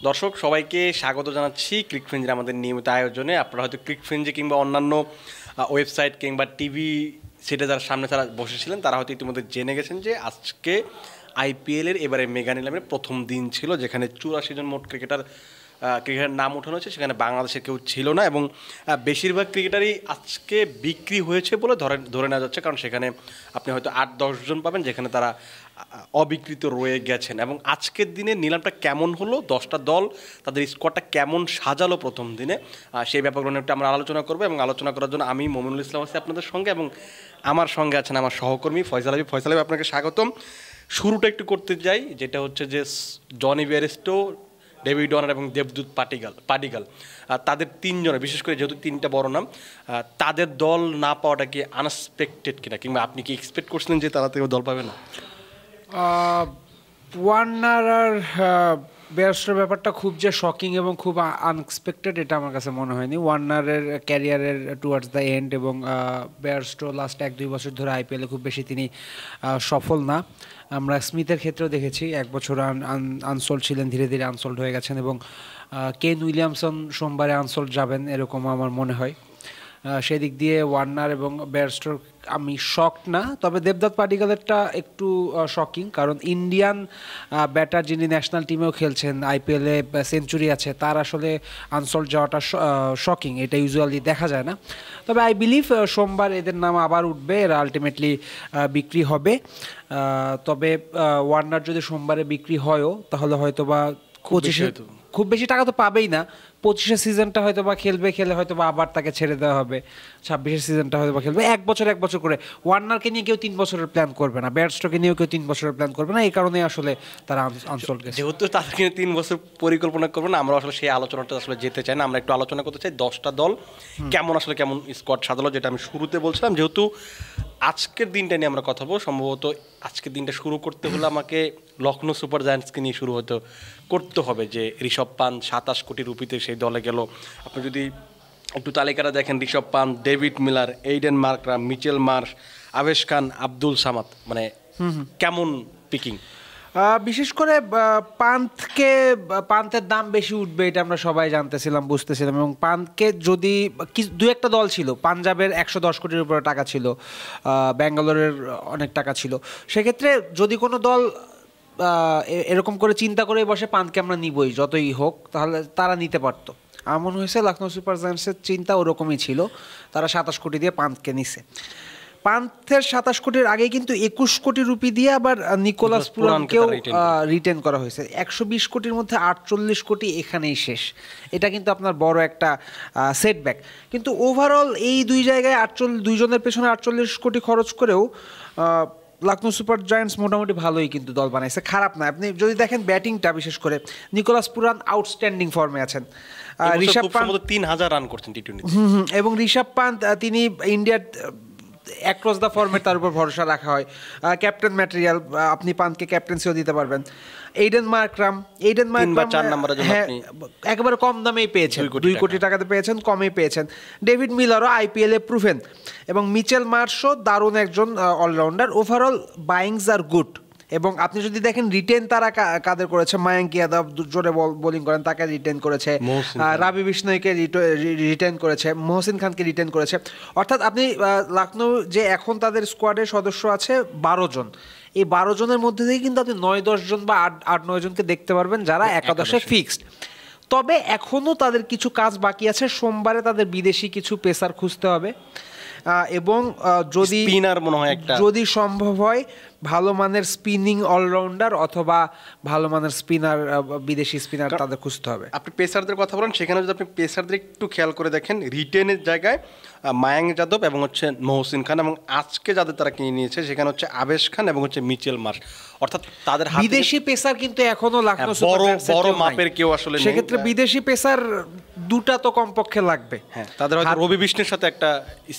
দর্শক সবাইকে স্বাগত জানাচ্ছি ক্রিক ফ্রেঞ্জের আমাদের নিয়মিত আয়োজনে। আপনারা হয়তো ক্রিক ফ্রেঞ্জে কিংবা অন্যান্য ওয়েবসাইট কিংবা টিভি সেটা যারা সামনে তারা বসেছিলেন তারা হয়তো ইতিমধ্যে জেনে গেছেন যে আজকে আইপিএলের এবারে মেগা নিলামের প্রথম দিন ছিল, যেখানে 84 জন মোট ক্রিকেটার নাম ওঠানো হয়েছে। সেখানে বাংলাদেশের কেউ ছিল না এবং বেশিরভাগ ক্রিকেটারই আজকে বিক্রি হয়েছে বলে ধরে নেওয়া যাচ্ছে, কারণ সেখানে আপনি হয়তো 8-10 জন পাবেন যেখানে তারা অবিকৃত রয়ে গেছেন। এবং আজকের দিনে নিলামটা কেমন হলো, 10টা দল তাদের স্কোয়াডটা কেমন সাজালো প্রথম দিনে, সেই ব্যাপারগুলো নিয়ে একটু আমরা আলোচনা করবো। এবং আলোচনা করার জন্য আমি মোমিনুল ইসলাম আছি আপনাদের সঙ্গে, এবং আমার সঙ্গে আছেন আমার সহকর্মী ফয়সাল হাবিব। ফয়সাল হাবিব, আপনাকে স্বাগতম। শুরুটা একটু করতে যাই, যেটা হচ্ছে যে জনি বেয়ারস্টো, ডেভিড ওয়ার্নার এবং দেবদূত পাডিগাল তাদের তিনজনের, বিশেষ করে যেহেতু তিনটা বড় নাম, তাদের দল না পাওয়াটা কি আনএক্সপেক্টেড কিনা, কিংবা আপনি কি এক্সপেক্ট করছিলেন যে তারা থেকে দল পাবে না? ওয়ার্নার আর বেয়ারস্টোর ব্যাপারটা খুব যে শকিং এবং খুব আনএক্সপেক্টেড এটা আমার কাছে মনে হয়নি। ওয়ার্নারের ক্যারিয়ারের টুয়ার্ডস দ্য এন্ড এবং বেয়ারস্টো লাস্ট 1-2 বছর ধরে আইপিএলে খুব বেশি তিনি সফল না। আমরা স্মিথের ক্ষেত্রেও দেখেছি 1 বছর আনসোল্ড ছিলেন, ধীরে ধীরে আনসোল্ড হয়ে গেছেন এবং কেন উইলিয়ামসন সোমবারে আনসোল্ড যাবেন এরকম আমার মনে হয়। সেদিক দিয়ে ওয়ার্নার এবং বেয়ারস্টোর আমি শকড না, তবে দেবদত্ত পাডিগালেরটা একটু শকিং, কারণ ইন্ডিয়ান ব্যাটার যিনি ন্যাশনাল টিমেও খেলছেন, আইপিএলে সেঞ্চুরি আছে, তার আসলে আনসোল্ড যাওয়াটা শকিং, এটা ইউজুয়ালি দেখা যায় না। তবে আই বিলিভ সোমবার এদের নাম আবার উঠবে, এরা আলটিমেটলি বিক্রি হবে। তবে ওয়ার্নার যদি সোমবারে বিক্রি হয়ও তাহলে হয়তো বা খুব বেশি টাকা তো পাবেই না। 25 সিজনটা হয়তো বা খেলে হয়তো বা আবার তাকে ছেড়ে দেওয়া হবে। 26 সিজনটা হয়তো বা খেলবে এক বছর করে। ওয়ার্নারকে নিয়ে কেউ 3 বছরের প্ল্যান করবে না, বেয়ারস্টোকে নিয়েও কেউ 3 বছরের প্ল্যান করবে না, এই কারণে আসলে তারা আনসোল্ড গেছে। যেহেতু তাদেরকে 3 বছর পরিকল্পনা করবো না, আমরা আসলে সেই আলোচনাটা আসলে যেতে চাই না। আমরা একটু আলোচনা করতে চাই 10টা দল কেমন স্কোয়াড সাজালো, যেটা আমি শুরুতে বলছিলাম। যেহেতু আজকের দিনটা নিয়ে আমরা কথা বলবো, সম্ভবত আজকের দিনটা শুরু করতে হলে আমাকে লখনৌ সুপার জায়ান্টসকে নিয়ে শুরু করতে হবে, যে ঋষভ পান্ত 27 কোটি রুপিতে সেই দলে গেল। আপনি যদি একটু তালিকাটা দেখেন, Rishabh Pant, David Miller, Aiden Markram, Mitchell Marsh, Avesh Khan, Abdul Samad, মানে কেমন পিকিং? বিশেষ করে পান্তের দাম বেশি উঠবে এটা আমরা সবাই জানতেছিলাম, বুঝতেছিলাম। এবং পান্তকে যদি দু একটা দল ছিল, পাঞ্জাবের 110 কোটির উপরে টাকা ছিল, ব্যাঙ্গালোরের অনেক টাকা ছিল, সেক্ষেত্রে যদি কোনো দল এরকম করে চিন্তা করে বসে পান্তকে আমরা নিবই যতই হোক, তাহলে তারা নিতে পারতো। আমার মনে হয়েছে লখনৌ সুপার জায়ান্টসের চিন্তা ওরকমই ছিল, তারা 27 কোটি দিয়ে পান্তকে নিছে। পান্থের 27 কোটির আগেই কিন্তু 21 কোটি রুপি দিয়ে আবার নিকোলাস পুরানকেও রিটেন করা হয়েছে। 120 কোটির মধ্যে 48 কোটি এখানেই শেষ। এটা কিন্তু আপনার বড় একটা সেটব্যাক। কিন্তু ওভারঅল এই দুই জায়গায় 2 জনের পেছনে 48 কোটি খরচ করেও লখনৌ সুপার জায়ান্টস মোটামুটি ভালোই কিন্তু দল বানাইছে, খারাপ না। আপনি যদি দেখেন ব্যাটিংটা, বিশেষ করে নিকোলাস পুরান আউটস্ট্যান্ডিং ফর্মে আছেন। ঋষভ পান্ত 3000 রান করছেন টি-20 এবং ঋষভ পান্ত তিনি ইন্ডিয়ার অ্যাক্রস দ্য ফর্মেট, তার উপর ভরসা রাখা হয়। ক্যাপ্টেন ম্যাটেরিয়াল, আপনি পান্তকে ক্যাপ্টেন্সিও দিতে পারবেন। এইডেন মার্করাম 4 নম্বরে, হ্যাঁ, একেবারে কম দামেই পেয়েছেন, 2 কোটি টাকাতে পেয়েছেন, কমেই পেয়েছেন। ডেভিড মিলারও আইপিএলে প্রুভেন, এবং মিচেল মার্শও দারুণ একজন অলরাউন্ডার। ওভারঅল বাইংস আর গুড। এবং আপনি যদি দেখেন রিটেন তারা কাদের করেছে, মায়াঙ্ক ইয়াদব জোরে বোলিং করেন, তাকে রিটেন করেছে, রাবি বিষ্ণয়কে রিটেন করেছে, মহসিন খানকে রিটেন করেছে। অর্থাৎ আপনি লখনৌ যে এখন তাদের স্কোয়াডের সদস্য আছে 12 জন, এই 12 জনের মধ্যে থেকে কিন্তু আপনি 9-10 জন বা 8-9 জনকে দেখতে পারবেন যারা একাদশে ফিক্সড। তবে এখনও তাদের কিছু কাজ বাকি আছে। সোমবারে তাদের বিদেশি কিছু পেসার খুঁজতে হবে, এবং যদি যদি সম্ভব হয় ভালো মানের স্পিনিং অলরাউন্ডার অথবা ভালো মানের স্পিনার, বিদেশি স্পিনার তাদের খুঁজতে হবে। আপনি পেসারদের কথা বলেন, সেখানে যদি আপনি পেসারদের একটু খেয়াল করে দেখেন, রিটেনের জায়গায় মায়াঙ্ক যাদব এবং মহসিন খান, এবং আজকে যাদের তারা কিনে নিয়েছে সেখানে আবেশ খান এবং মিচেল মার্শ। অর্থাৎ তাদের বিদেশি পেসার কিন্তু এখনো লখনৌ বড় মাপের কেউ আসলে, সেক্ষেত্রে বিদেশি পেসার 2টা তো কমপক্ষে লাগবে। হ্যাঁ, তাদের হয়তো রবি বিষ্ণুর সাথে একটা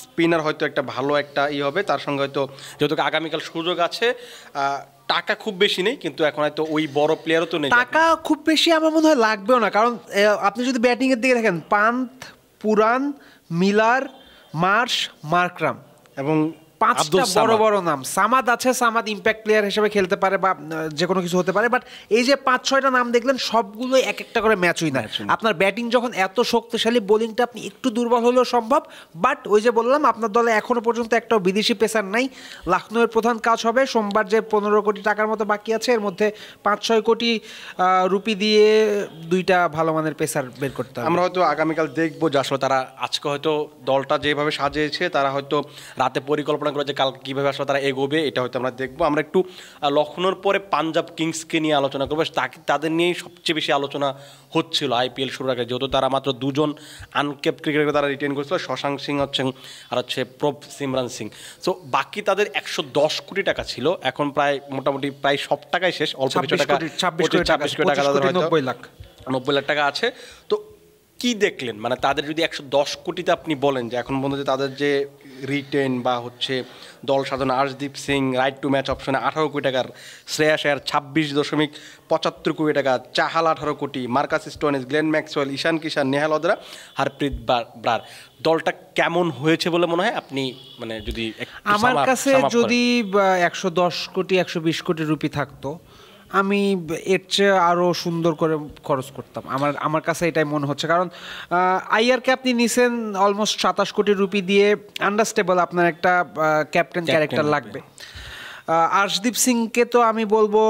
স্পিনার হয়তো একটা ভালো একটা হবে, তার সঙ্গে হয়তো যেহেতু আগামীকাল সুযোগ আছে। টাকা খুব বেশি নেই, কিন্তু এখন হয়তো ওই বড় প্লেয়ারও তো নেই। টাকা খুব বেশি আমার মনে হয় লাগবেও না, কারণ আপনি যদি ব্যাটিং এর দিকে দেখেন, পান্ত, পুরান, মিলার, মার্শ, মার্করাম এবং পাঁচটা আব্দুল বড় সামাদ। বড় নাম। সামাদ আছে, সামাদ ইম্প্যাক্ট প্লেয়ার হিসেবে খেলতে পারে বা যে কোনো কিছু হতে পারে, বাট এই যে 5-6টা নাম দেখলেন সবগুলোই এক একটা করে ম্যাচই না। আপনার ব্যাটিং যখন এত শক্তিশালী, বোলিংটা আপনি একটু দুর্বল হলেও সম্ভব। বাট ওই যে বললাম, আপনার দলে এখনো পর্যন্ত একটাও বিদেশি পেসার নাই। লখনৌয়ের প্রধান কাজ হবে সোমবার যে 15 কোটি টাকার মতো বাকি আছে, এর মধ্যে 5-6 কোটি রুপি দিয়ে 2টা ভালো মানের পেসার বের করতে হবে। আমরা হয়তো আগামীকাল দেখবো যে আসলে তারা আজকে হয়তো দলটা যেভাবে সাজিয়েছে, তারা হয়তো রাতে পরিকল্পনা করে যে কালকে কীভাবে আসলে তারা এগোবে, এটা হয়তো আমরা দেখবো। আমরা একটু লখনৌর পরে পাঞ্জাব কিংসকে নিয়ে আলোচনা করবো। তাদের নিয়েই সবচেয়ে বেশি আলোচনা হচ্ছিল আইপিএল শুরুর আগে, যেহেতু তারা মাত্র 2জন আনকেপ্ট ক্রিকেটারকে তারা রিটেন করেছিল, শশাঙ্ক সিং হচ্ছেন আর হচ্ছে প্রভ সিমরান সিং। সো বাকি তাদের 110 কোটি টাকা ছিল, এখন প্রায় মোটামুটি প্রায় সব টাকাই শেষ, অল্প কিছু টাকা 26 কোটি টাকা, 26 কোটি টাকা তাদের হয়তো 90 লাখ 90 লাখ টাকা আছে। তো কি দেখলেন, মানে তাদের যদি 110 কোটিতে আপনি বলেন যে এখন পর্যন্ত তাদের যে রিটেন বা হচ্ছে দল সাজানো, Arshdeep Singh right two match অপশনে 18 কোটি টাকার, শ্রেয়াস আয়ার 26.75 কোটি টাকা, চাহাল 18 কোটি, মার্কাস স্টোয়েনিস, গ্লেন ম্যাক্সওয়েল, ঈশান কিষান, নেহাল ওদ্রা, হারপ্রীত ব্রার, দলটা কেমন হয়েছে বলে মনে হয় আপনি মানে যদি আমার কাছে যদি 110 কোটি 120 কোটি রুপি থাকতো, আমি এর চেয়ে আরও সুন্দর করে খরচ করতাম। আমার কাছে এটাই মনে হচ্ছে, কারণ আইয়ারকে আপনি নিছেন অলমোস্ট 27 কোটি রুপি দিয়ে, আন্ডারস্টেবল আপনার একটা ক্যাপ্টেন ক্যারেক্টার লাগবে। আর্শদীপ সিংকে তো আমি বলবো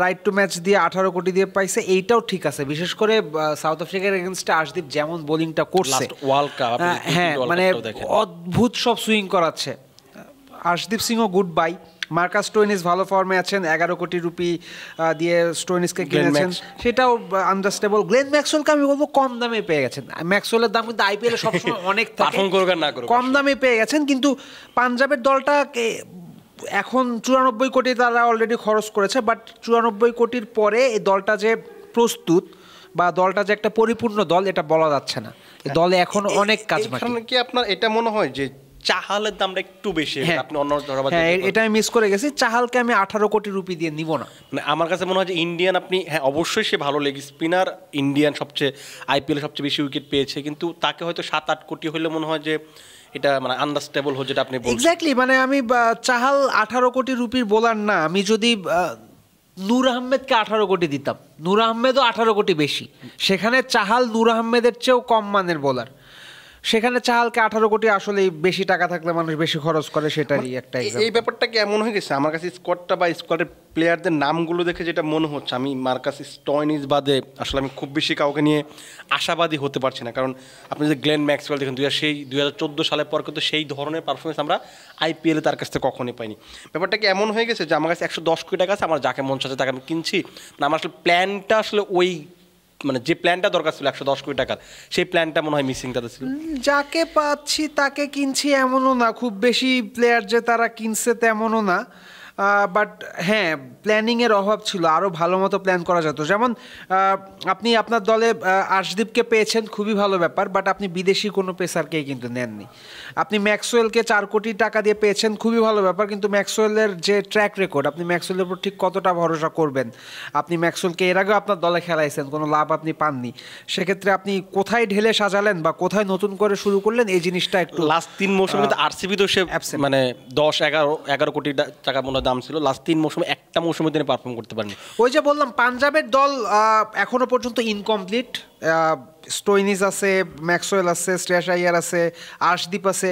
রাইট টু ম্যাচ দিয়ে 18 কোটি দিয়ে পাইছে, এইটাও ঠিক আছে। বিশেষ করে সাউথ আফ্রিকার এগেনস্টে আর্শদীপ যেমন বোলিংটা করছে, ওয়ার্ল্ড কাপ, হ্যাঁ মানে অদ্ভুত সব সুইং করাচ্ছে। আর্শদীপ সিংও গুড বাই। মার্কাস স্টোয়েনিস ভালো ফর্মে আছেন, 11 কোটি রুপি দিয়ে স্টোয়েনিসকে কিনেছেন, সেটাও আন্ডারস্টেবল। গ্লেন ম্যাক্সওয়েলকে আমি বলবো কম দামে পেয়ে গেছেন। ম্যাক্সওয়েলের দাম কিন্তু আইপিএল সবসময় অনেক থাকে, কম দামে পেয়ে গেছেন। কিন্তু পাঞ্জাবের দলটাকে এখন 94 কোটি তারা অলরেডি খরচ করেছে, বাট 94 কোটির পরে এই দলটা যে প্রস্তুত বা দলটা যে একটা পরিপূর্ণ দল, এটা বলা যাচ্ছে না। দলে এখন অনেক কাজ বাকি। কি আপনার এটা মনে হয় যে চাহালের দামটা একটু বেশি? আপনি অন্য এটা আমি মিস করে গেছি। চাহালকে আমি 18 কোটি রুপি দিয়ে নিব না। মানে আমার কাছে মনে হয় যে ইন্ডিয়ান, আপনি হ্যাঁ অবশ্যই সে ভালো লেগ স্পিনার, ইন্ডিয়ান সবচেয়ে আইপিএল সবচেয়ে বেশি উইকেট পেয়েছে, কিন্তু তাকে হয়তো 7-8 কোটি হলে মনে হয় যে এটা মানে আনস্টেবল হচ্ছে, যেটা আপনি বলছেন। এক্স্যাক্টলি, মানে আমি চাহাল 18 কোটি রুপির বোলার না। আমি যদি নূর আহমেদকে 18 কোটি দিতাম, নূর আহমেদও 18 কোটি বেশি, সেখানে চাহাল নূর আহমেদের চেয়েও কম মানের বোলার, সেখানে চাহালকে 18 কোটি আসলে বেশি টাকা থাকলে মানুষ বেশি খরচ করে, সেটারই একটা এই ব্যাপারটা কি এমন হয়ে গেছে? আমার কাছে স্কোয়াডটা বা স্কোয়াডের প্লেয়ারদের নামগুলো দেখে যেটা মনে হচ্ছে, আমি মার্কাস স্টোয়েনিস বাদে আসলে আমি খুব বেশি কাউকে নিয়ে আশাবাদী হতে পারছি না। কারণ আপনি যে গ্লেন ম্যাক্সওয়েল দেখেন, 2014 সালের পর কিন্তু সেই ধরনের পারফরমেন্স আমরা আইপিএলে তার কাছ থেকে কখনোই পাইনি। ব্যাপারটা কি এমন হয়ে গেছে যে আমার কাছে 110 কোটি টাকা আছে, আমার যাকে মন চাচ্ছে তাকে আমি কিনছি, মানে আমার আসলে প্ল্যানটা আসলে ওই মানে যে প্ল্যানটা দরকার ছিল 110 কোটি টাকার, সেই প্ল্যানটা মনে হয় মিসিং তাদের ছিল। যাকে পাচ্ছি তাকে কিনছি এমনও না, খুব বেশি প্লেয়ার যে তারা কিনছে তেমনও না। বাট হ্যাঁ, প্ল্যানিংয়ের অভাব ছিল, আরও ভালো মতো প্ল্যান করা যেত। যেমন আপনি আপনার দলে আর্শদীপকে পেয়েছেন, খুবই ভালো ব্যাপার, বাট আপনি বিদেশি কোনো পেসারকেই কিন্তু নেননি। আপনি ম্যাক্সওয়েলকে 4 কোটি টাকা দিয়ে পেয়েছেন, খুবই ভালো ব্যাপার, কিন্তু ম্যাক্সওয়েলের যে ট্র্যাক রেকর্ড, আপনি ম্যাক্সওয়েলের উপর ঠিক কতটা ভরসা করবেন? আপনি ম্যাক্সওয়েলকে এর আগেও আপনার দলে খেলাইছেন, কোনো লাভ আপনি পাননি। সেক্ষেত্রে আপনি কোথায় ঢেলে সাজালেন বা কোথায় নতুন করে শুরু করলেন, এই জিনিসটা একটু লাস্ট 3 মৌসুমে কিন্তু আরসিবি তো সে মানে 10-11 কোটি টাকা মনে দাম ছিল, লাস্ট 3 মৌসুমে একটা মৌসুমে তিনি পারফর্ম করতে পারেনি। ওই যে বললাম, পাঞ্জাবের দল এখনো পর্যন্ত ইনকমপ্লিট। স্টোইনিস আছে, ম্যাক্সওয়েল আছে, শ্রেয়াস আইয়ার আছে, আর্শদীপ আছে,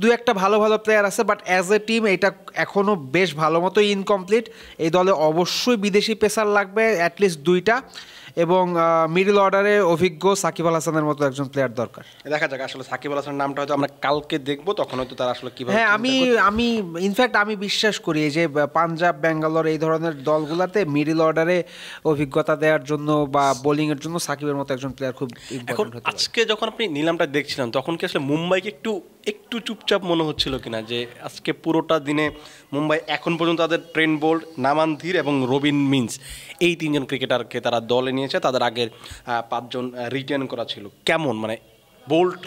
2-1টা ভালো ভালো প্লেয়ার আছে, বাট অ্যাজ এ টিম এটা এখনও বেশ ভালো মতোই ইনকমপ্লিট। এই দলে অবশ্যই বিদেশি পেসার লাগবে, অ্যাটলিস্ট 2টা, এবং মিডল অর্ডারে অভিজ্ঞ সাকিব আল হাসানের মতো একজন প্লেয়ার দরকার। দেখা যাক আসলে সাকিব আল হাসানের নামটা হয়তো আমরা কালকে দেখবো, তখন হয়তো তারা আসলে কিভাবে। হ্যাঁ, আমি ইনফ্যাক্ট আমি বিশ্বাস করি যে পাঞ্জাব, ব্যাঙ্গালোর এই ধরনের দলগুলোতে মিডল অর্ডারে অভিজ্ঞতা দেওয়ার জন্য বা বোলিংয়ের জন্য সাকিবের মতো একজন প্লেয়ার খুব ইম্পর্টেন্ট হতে পারে। আজকে যখন আপনি নিলামটা দেখছিলাম, তখন কি আসলে মুম্বাইকে একটু চুপচাপ মনে হচ্ছিল কিনা, যে আজকে পুরোটা দিনে মুম্বাই এখন পর্যন্ত তাদের ট্রেন্ট বোল্ট, নামান ধীর এবং রবিন মিন্স, এই 3জন ক্রিকেটারকে তারা দলে নিয়েছে, তাদের আগের 5 জন রিটেন করা ছিল। কেমন মানে বোল্ট,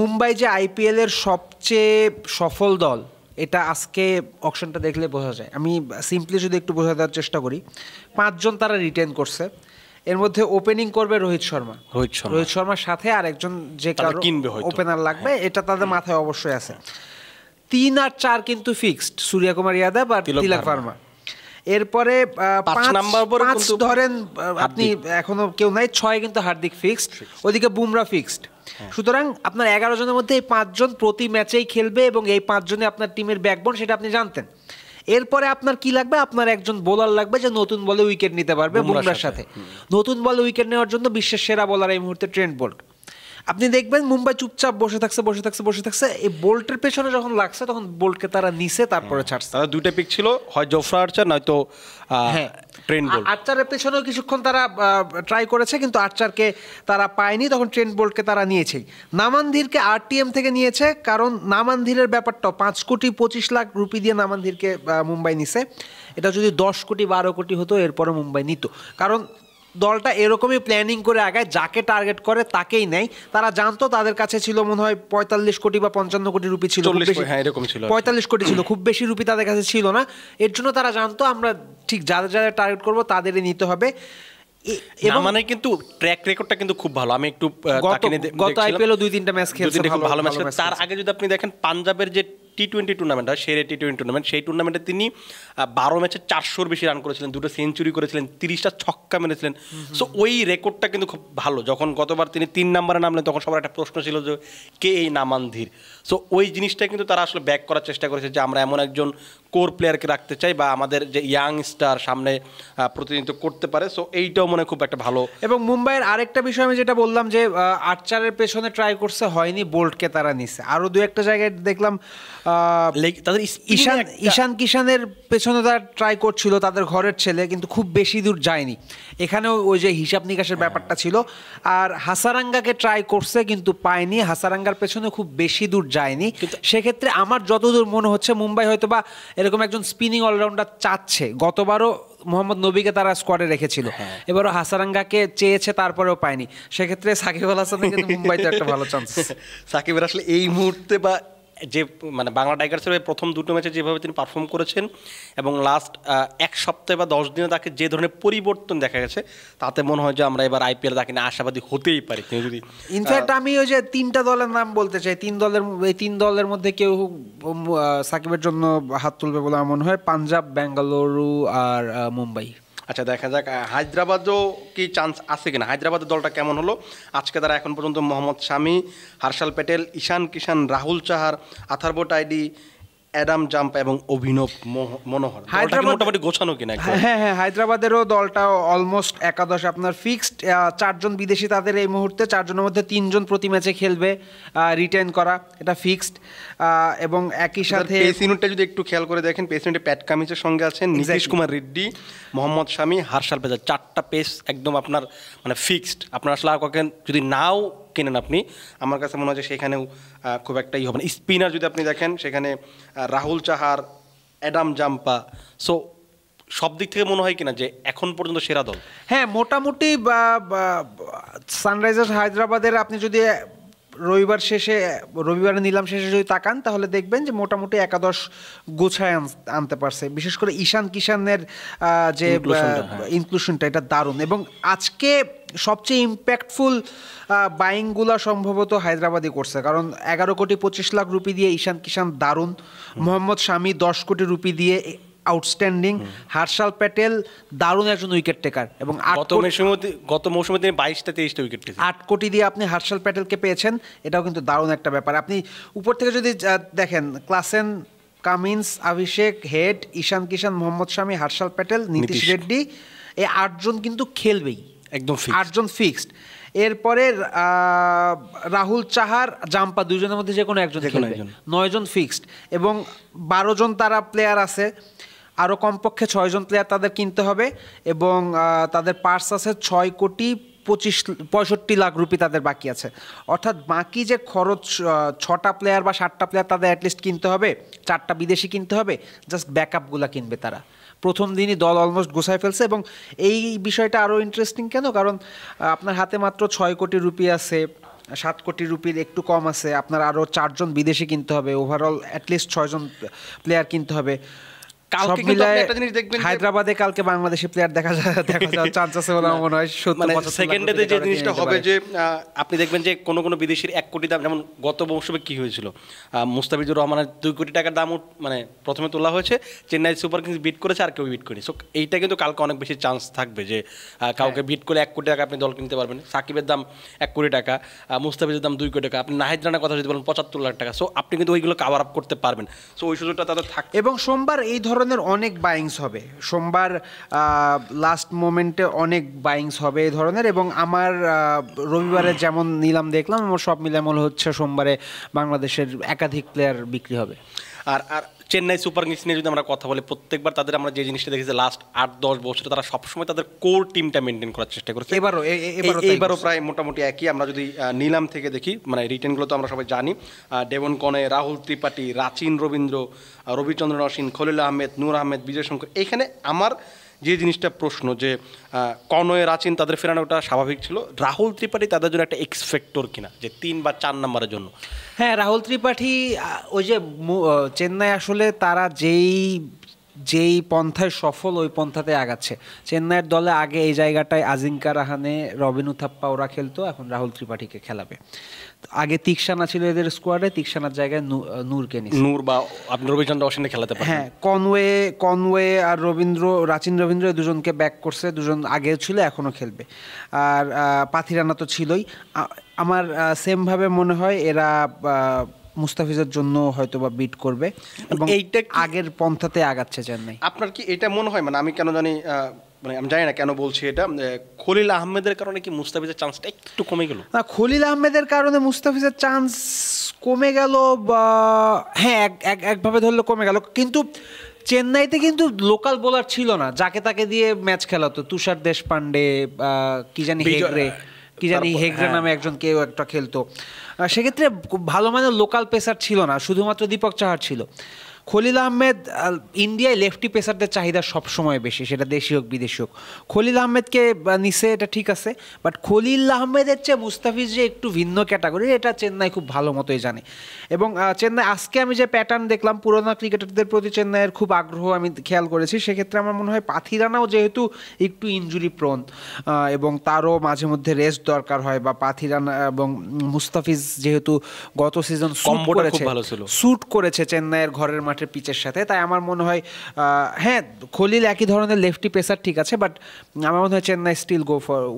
মুম্বাই যে আইপিএল এর সবচেয়ে সফল দল, এটা আজকে অকশনটা দেখলে বোঝা যায়। আমি সিম্পলি যদি একটু বোঝা দেওয়ার চেষ্টা করি, 5 জন তারা রিটেন করছে। এর মধ্যে ওপেনিং করবে রোহিত শর্মার সাথে আর একজন যে কারো ওপেনার লাগবে, এটা তাদের মাথায় অবশ্যই আছে। 3 আর 4 কিন্তু ফিক্সড, সূর্যকুমার যাদব আর তিলক ভার্মা। এরপরে 5 নাম্বার পরে কিন্তু ধরেন আপনি এখনো কেউ নাই, 6 কিন্তু হার্দিক ফিক্সড, ওদিকে বুমরা ফিক্সড। সুতরাং আপনার 11 জনের মধ্যে এই 5 জন প্রতি ম্যাচেই খেলবে এবং এই 5 জনে আপনার টিমের ব্যাকবোন, সেটা আপনি জানতেন। এরপরে আপনার কি লাগবে? আপনার একজন বোলার লাগবে যে নতুন বলে উইকেট নিতে পারবে বুমরার সাথে। নতুন বলে উইকেট নেওয়ার জন্য বিশ্বের সেরা বোলার এই মুহূর্তে ট্রেন্ট বোল্ট। আপনি দেখবেন মুম্বাই চুপচাপ বসে থাকছে। এই বোল্টের পেছনে যখন লাগছে তখন বোল্টকে তারা নিচে তারপরে ছাড়ছে। তারা দুইটা পিক ছিল, হয় জোফরা আর্চার নয়তো ট্রেন্ট বোল্ট। আর্চারের পেছনেও কিছুক্ষণ তারা ট্রাই করেছে, কিন্তু আর্চারকে তারা পায়নি, তখন ট্রেন্ট বোল্টকে তারা নিয়েছেই। নামানধীরকে আরটিএম থেকে নিয়েছে, কারণ নামানধীরের ব্যাপারটা 5 কোটি 25 লাখ রুপি দিয়ে নামানধীরকে মুম্বাই নিছে। এটা যদি 10 কোটি 12 কোটি হতো এরপরে মুম্বাই নিত, কারণ দলটা এরকমই প্ল্যানিং করে আগায়, যাকে টার্গেট করে তাকেই নেয়। তারা জানতো তাদের কাছে ছিল মনে হয় 45 কোটি বা 55 কোটি রুপি ছিল, 45 কোটি ছিল, খুব বেশি রুপি তাদের কাছে ছিল না। এর জন্য তারা জানতো আমরা ঠিক যাদের টার্গেট করবো তাদেরই নিতে হবে। মানে কিন্তু ট্র্যাক রেকর্ডটা কিন্তু খুব ভালো। আমি একটু গত আইপিএল 2-3টা ম্যাচ খেলছে, ভালো ম্যাচ। তার আগে যদি আপনি দেখেন পাঞ্জাবের যে টি-20 টুর্নামেন্ট হয়, সেরে টি-20 টুর্নামেন্ট, সেই টুর্নামেন্টে তিনি 12 ম্যাচে 400-র বেশি রান করেছিলেন, 2টো সেঞ্চুরি করেছিলেন, 30টা ছক্কা মেরেছিলেন। সো ওই রেকর্ডটা কিন্তু খুব ভালো। যখন গতবার তিনি 3 নম্বরে নামলেন তখন সবার একটা প্রশ্ন ছিল যে কে এই নামানধীর। সো ওই জিনিসটা কিন্তু তারা আসলে ব্যাক করার চেষ্টা করেছে যে আমরা এমন একজন কোর প্লেয়ারকে রাখতে চাই বা আমাদের যে ইয়াং স্টার সামনে প্রতিনিধিত্ব করতে পারে। সো এইটাও মনে খুব একটা ভালো। এবং মুম্বাইয়ের আরেকটা বিষয় আমি যেটা বললাম যে আর্চারের পেছনে ট্রাই করছে, হয়নি, বোল্টকে তারা নিছে। আরও 2-1টা জায়গায় দেখলাম তাদের ঈশান কিষানের পেছনে তারা ট্রাই করছিল, তাদের ঘরের ছেলে, কিন্তু খুব বেশি দূর যায়নি। এখানেও ওই যে হিসাব নিকাশের ব্যাপারটা ছিল। আর হাসারাঙ্গাকে ট্রাই করছে কিন্তু পায়নি, হাসারাঙ্গার পেছনে খুব বেশি দূর যায়নি। সেক্ষেত্রে আমার যতদূর মনে হচ্ছে মুম্বাই হয়তো বা এরকম একজন স্পিনিং অলরাউন্ডার চাচ্ছে। গতবারও মোহাম্মদ নবীকে তারা স্কোয়াডে রেখেছিল, এবারও হাসারাঙ্গাকে চেয়েছে, তারপরেও পায়নি। সেক্ষেত্রে সাকিব আল হাসানের কিন্তু মুম্বাইতে একটা ভালো চান্স। সাকিবের আসলে এই মুহূর্তে বা যে মানে বাংলা টাইগার্সের প্রথম 2টো ম্যাচে যেভাবে তিনি পারফর্ম করেছেন এবং লাস্ট 1 সপ্তাহ বা 10 দিনে তাকে যে ধরনের পরিবর্তন দেখা গেছে, তাতে মনে হয় যে আমরা এবার আইপিএল তাকে নিয়ে আশাবাদী হতেই পারি। তিনি যদি ইনফ্যাক্ট আমি ওই যে 3টা দলের নাম বলতে চাই, 3 দলের মধ্যে কেউ সাকিবের জন্য হাত তুলবে বলে আমার মনে হয়, পাঞ্জাব, বেঙ্গালুরু আর মুম্বাই। আচ্ছা, দেখা যাক হায়দ্রাবাদও কি চান্স আছে কিনা। হায়দ্রাবাদের দলটা কেমন হলো আজকে? তারা এখন পর্যন্ত মোহাম্মদ শামি, হার্ষাল প্যাটেল, ঈশান কিষান, রাহুল চাহার, আথার্ব টাইডি, অ্যাডাম জাম্পা এবং অভিনব মনোহর। মোটামুটি গোছানো কিনা? হ্যাঁ, হায়দ্রাবাদেরও দলটা অলমোস্ট একাদশ আপনার ফিক্সড। 4 জন বিদেশি তাদের এই মুহূর্তে, 4 জনের মধ্যে 3 জন প্রতি ম্যাচে খেলবে, রিটেন করা, এটা ফিক্সড। এবং একই সাথে পেস ইউনিটটা যদি একটু খেয়াল করে দেখেন, পেস ইউনিটে প্যাট কামিজের সঙ্গে আছেন নীতিশ কুমার রেড্ডি, মোহাম্মদ শামি, হার্ষাল পেজার। 4টা পেস একদম আপনার মানে ফিক্সড। আপনার আসলে আর কখন যদি নাও কেনেন আপনি, আমার কাছে মনে হয় যে সেখানেও খুব একটা হবে না। স্পিনার যদি আপনি দেখেন সেখানে Rahul Chahar, Adam Zampa. So সব দিক থেকে মনে হয় কিনা যে এখন পর্যন্ত সেরা দল? হ্যাঁ, মোটামুটি সানরাইজার্স হায়দ্রাবাদের আপনি যদি রবিবারের নিলাম শেষে যদি তাকান তাহলে দেখবেন যে মোটামুটি একাদশ গোছায় আনতে পারছে। বিশেষ করে ঈশান কিষানের যে ইনক্লুশনটা, এটা দারুণ। এবং আজকে সবচেয়ে ইম্প্যাক্টফুল বাইংগুলা সম্ভবত হায়দ্রাবাদই করছে, কারণ 11 কোটি 25 লাখ রুপি দিয়ে ঈশান কিষান দারুণ, মোহাম্মদ শামি 10 কোটি রুপি দিয়ে আউটস্ট্যান্ডিং, হার্ষাল প্যাটেল দারুণ একজন উইকেট টেকার, এবং গত মৌসুমে তিনি 22টা-23টা উইকেট পেয়েছেন। 8 কোটি দিয়ে আপনি হার্ষাল প্যাটেলকে পেয়েছেন, এটাও কিন্তু দারুণ একটা ব্যাপার। আপনি উপর থেকে যদি দেখেন, ক্লাসেন, কামিন্স, অভিষেক, হেড, ঈশান কিষান, মোহাম্মদ শামি, হার্ষাল প্যাটেল, নীতিশ রেড্ডি, এই 8 জন কিন্তু খেলবেই, একদম 8 জন ফিক্সড। এরপরে রাহুল চাহার, জাম্পা, 2 জনের মধ্যে যে কোনো একজন খেলবে, 9 জন ফিক্সড। এবং 12 জন তারা প্লেয়ার আছে, আরও কমপক্ষে 6 জন প্লেয়ার তাদের কিনতে হবে, এবং তাদের পার্স আছে 6 কোটি 65 লাখ রুপি তাদের বাকি আছে। অর্থাৎ বাকি যে খরচ, 6টা প্লেয়ার বা 7টা প্লেয়ার তাদের অ্যাটলিস্ট কিনতে হবে, 4টা বিদেশি কিনতে হবে, জাস্ট ব্যাকআপগুলো কিনবে তারা। প্রথম দিনই দল অলমোস্ট গোছায় ফেলছে। এবং এই বিষয়টা আরও ইন্টারেস্টিং কেন, কারণ আপনার হাতে মাত্র 6 কোটি রুপি আছে, 7 কোটি রুপির একটু কম আছে, আপনার আরও 4 জন বিদেশি কিনতে হবে, ওভারঅল অ্যাটলিস্ট 6 জন প্লেয়ার কিনতে হবে। কালকে কিন্তু আপনি একটা জিনিস দেখবেন হায়দ্রাবাদে কালকে বাংলাদেশি প্লেয়ার দেখা যাওয়ার চান্স আছে বলে আমার মনে হয়। মানে সেকেন্ডে যে জিনিসটা হবে যে আপনি দেখবেন যে কোনো কোনো বিদেশির 1 কোটি দাম, যেমন গত মৌসুমে কি হয়েছিল, মুস্তাফিজুর রহমানের 2 কোটি টাকার দাম মানে প্রথমে তোলা হয়েছে, চেন্নাই সুপার কিংস বিট করেছে আর কেউ বিট করেনি। সো এইটা কিন্তু কালকে অনেক বেশি চান্স থাকবে যে কাউকে বিট করে 1 কোটি টাকা আপনি দল কিনতে পারবেন। সাকিবের দাম 1 কোটি টাকা, মুস্তাফিজের দাম 2 কোটি টাকা, আপনি নাহিদ রানার কথা যদি বলেন 75 লাখ টাকা। সো আপনি কিন্তু ওইগুলো কাভার আপ করতে পারবেন। সো ওই সুযোগটা তাদের থাকে। এবং সোমবার এই ধরনের অনেক বাইংস হবে, সোমবার লাস্ট মোমেন্টে অনেক বাইংস হবে এই ধরনের। এবং আমার রবিবারে যেমন নিলাম দেখলাম, আমার সব মিলে মনে হচ্ছে সোমবারে বাংলাদেশের একাধিক প্লেয়ার বিক্রি হবে। আর চেন্নাই সুপার কিংস নিয়ে যদি আমরা কথা বলি, প্রত্যেকবার তাদের আমরা যে জিনিসটা দেখেছি লাস্ট 8-10 বছরে তারা সবসময় তাদের কোর টিমটা মেনটেন করার চেষ্টা করেছে। এবারও প্রায় মোটামুটি একই। আমরা যদি নিলাম থেকে দেখি, মানে রিটেনগুলো তো আমরা সবাই জানি, ডেভন কনে, রাহুল ত্রিপাঠী, রাচিন রবীন্দ্র, রবিচন্দ্রন অশ্বিন, খলিল আহমেদ, নূর আহমেদ, বিজয় শঙ্কর। এখানে আমার যে জিনিসটা প্রশ্ন যে কনয়ে রাচিন তাদের ফেরানোটা স্বাভাবিক ছিল, রাহুল ত্রিপাঠী তাদের জন্য একটা এক্স ফ্যাক্টর কিনা যে 3 বা 4 নম্বরের জন্য। হ্যাঁ, রাহুল ত্রিপাঠী ওই যে চেন্নাই আসলে তারা যেই পন্থায় সফল ওই পন্থাতে আগাচ্ছে। চেন্নাইয়ের দলে আগে এই জায়গাটায় আজিঙ্কা রাহানে, রবিন উথাপ্পা ওরা খেলতো, এখন রাহুল ত্রিপাঠীকে খেলাবে। আগে তিক্সানা ছিল এদের স্কোয়াডে, তিক্সানার জায়গায় নূরকে নিছে, নূর বা আপনি রবিচন্দ্র অশ্বিনে খেলাতে পারেন। হ্যাঁ, কনওয়ে আর রাচিন রবীন্দ্র দুজনকে ব্যাক করছে, দুজন আগেও ছিল এখনও খেলবে। আর পাথিরানা তো ছিলই। আমার সেমভাবে মনে হয় এরা মুস্তাফিজের জন্য হয়তো বা বিট করবে এবং এইটা আগের পন্থাতে আগাচ্ছে চেন্নাই। আপনার কি এটা মনে হয়, মানে আমি কেন জানি, মানে আমি জানি না কেন বলছি এটা, খলিল আহমেদের কারণে কি মুস্তাফিজের চান্সটা একটু কমে গেল? খলিল আহমেদের কারণে মুস্তাফিজের চান্স কমে গেল, বা হ্যাঁ একভাবে ধরলে কমে গেল। কিন্তু চেন্নাইতে কিন্তু লোকাল বোলার ছিল না যাকে তাকে দিয়ে ম্যাচ খেলাতো। তুষার দেশপান্ডে, কি জানি হেগড়ে নামে একজন কেউ একটা খেলতো। সেক্ষেত্রে ভালো মানের লোকাল পেসার ছিল না, শুধুমাত্র দীপক চাহার ছিল। খলিল আহমেদ, ইন্ডিয়ায় লেফটি পেসারদের চাহিদা সবসময় বেশি, সেটা দেশি হোক বিদেশি হোক। খলিল আহমেদকে নিছে, এটা ঠিক আছে, বাট খলিল আহমেদের চেয়ে মুস্তাফিজ যে একটু ভিন্ন ক্যাটাগরি, এটা চেন্নাই খুব ভালো মতোই জানে। এবং চেন্নাই আজকে আমি যে প্যাটার্ন দেখলাম, পুরোনো ক্রিকেটারদের প্রতি চেন্নাইয়ের খুব আগ্রহ আমি খেয়াল করেছি। সেক্ষেত্রে আমার মনে হয় পাথিরানাও যেহেতু একটু ইনজুরি প্রোন এবং তারও মাঝে মধ্যে রেস্ট দরকার হয়, বা পাথিরানা এবং মুস্তাফিজ যেহেতু গত সিজন স্যুট করেছে চেন্নাইয়ের ঘরের পিচের সাথে, তাই আমার মনে হয় হ্যাঁ খলিল একই ধরনের লেফটি পেসার ঠিক আছে, বাট আমার মনে হয় Chennai still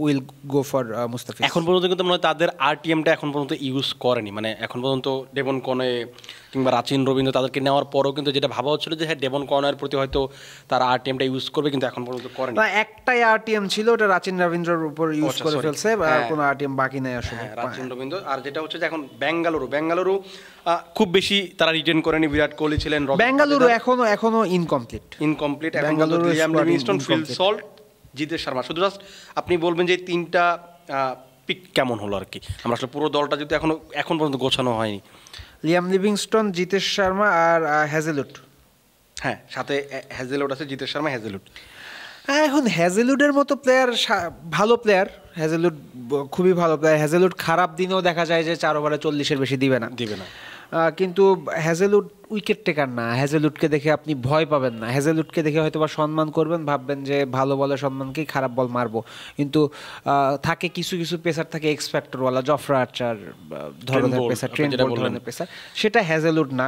will go for Mustafiz. এখন পর্যন্ত কিন্তু মনে হয় তাদের আরটিএমটা এখন পর্যন্ত ইউজ করেনি, মানে এখন পর্যন্ত ডেভন কনে কিংবা রাচিন রবীন্দ্র তাদেরকে নেওয়ার পরও কিন্তু যেটা ভাবা হচ্ছিল যে হ্যাঁ ডেভন কর্নার প্রতি হয়তো তারা আরটিএমটা ইউজ করবে, কিন্তু এখন পর্যন্ত করেনি। একটাই আরটিএম ছিল, ওটা রাচিন রবীন্দ্রের উপর ইউজ করে ফেলছে, কোনো আরটিএম বাকি নাই আসলে রাচিন রবীন্দ্র। আর যেটা হচ্ছে যে এখন বেঙ্গালুরু খুব বেশি তারা রিটেন করেনি, বিরাট কোহলি ছিলেন, বেঙ্গালুরু এখনো incomplete. Bengaluru Liam Livingstone, Phil Salt, Jitesh Sharma. শুধু জাস্ট আপনি বলবেন যে 3টা পিক কেমন হলো আর কি, আমরা আসলে পুরো দলটা যদি এখন পর্যন্ত গোছানো হয়নি। লিয়াম লিভিংস্টোন, জিতেশ শর্মা আর হ্যাজেলউড। হ্যাঁ, সাথে হ্যাজেলউড আছে, জিতেশ শর্মা, হ্যাজেলউড। এখন হ্যাজেলউডের মতো প্লেয়ার, ভালো প্লেয়ার হ্যাজেলউড, খুবই ভালো প্লেয়ার। হ্যাজেলউড খারাপ দিনেও দেখা যায় যে 4 ওভারে 40-এর বেশি দিবে না। কিন্তু হ্যাজেলউড উইকেট টেকার না। হ্যাজেলউডকে দেখে আপনি ভয় পাবেন না, হ্যাজেলউডকে দেখে হয়তো বা সম্মান করবেন, ভাববেন যে ভালো বলের সম্মানকেই খারাপ বল মারবো। কিন্তু থাকে কিছু পেসার থাকে এক্স ফ্যাক্টরওয়ালা, জফরা আর্চার ধরনের পেসার, ট্রেন্ট বোল্ট ধরনের পেসার, সেটা হ্যাজেলউড না।